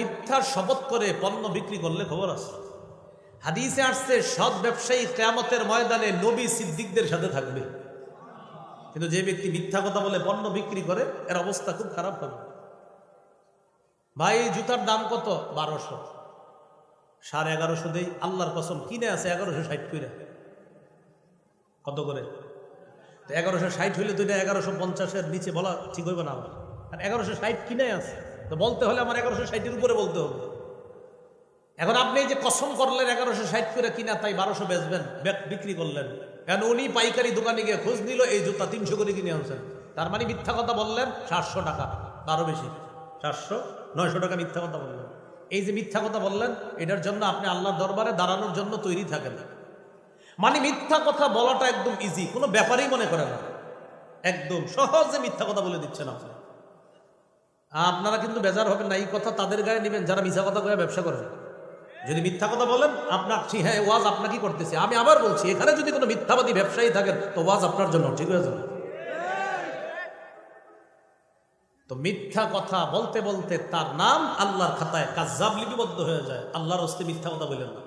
মিথ্যার শপথ করে পণ্য বিক্রি করলে খবর আছে। হাদিসে আসছে সৎ ব্যবসায়ী কিয়ামতের ময়দানে নবী সিদ্দিকদের সাথে থাকবে। কিন্তু যে ব্যক্তি মিথ্যা কথা বলে পণ্য বিক্রি করে এর অবস্থা খুব খারাপ হবে। ভাই জুতার দাম কত? 1200, 1150 দেই। আল্লাহর কসম কিনে আছে 1160 করে। কত করে? 1160 হইলে তো 1150-এর নিচে বলা ঠিক হইবে না। আর 1160 কিনে আছে, তো বলতে হলে আমার 1160-এর উপরে বলতে হবে। এখন আপনি যে কসম করলেন 1160 করে কিনা, তাই 1200 বেচবেন, বিক্রি করলেন। কারণ উনি পাইকারি দোকানে গিয়ে খোঁজ নিল এই জুতা 300 করে কিনে আনছেন, তার মানে মিথ্যা কথা বললেন 700 টাকা, আরো বেশি, 700-900 টাকা মিথ্যা কথা বললেন। এই যে মিথ্যা কথা বললেন, এটার জন্য আপনি আল্লাহর দরবারে দাঁড়ানোর জন্য তৈরি থাকেন। মানে মিথ্যা কথা বলাটা একদম ইজি, কোনো ব্যাপারই মনে করে না, একদম সহজে মিথ্যা কথা বলে দিচ্ছেন আপনি। আপনারা কিন্তু বেজার হবেন না, এই কথা তাদের গায়ে নেবেন যারা মিথ্যা কথা বলে ব্যবসা করেন। যদি মিথ্যা কথা বলেন আপনার, হ্যাঁ ওয়াজ আপনাকে করতেছে, আমি আবার বলছি এখানে যদি কোনো মিথ্যাবাদী ব্যবসায়ী থাকেন তো ওয়াজ আপনার জন্য ঠিক হয়ে যাবে। তো মিথ্যা কথা বলতে বলতে তার নাম আল্লাহর খাতায় কাযযাব লিপিবদ্ধ হয়ে যায়। আল্লাহর হস্তে মিথ্যা কথা বলেন না।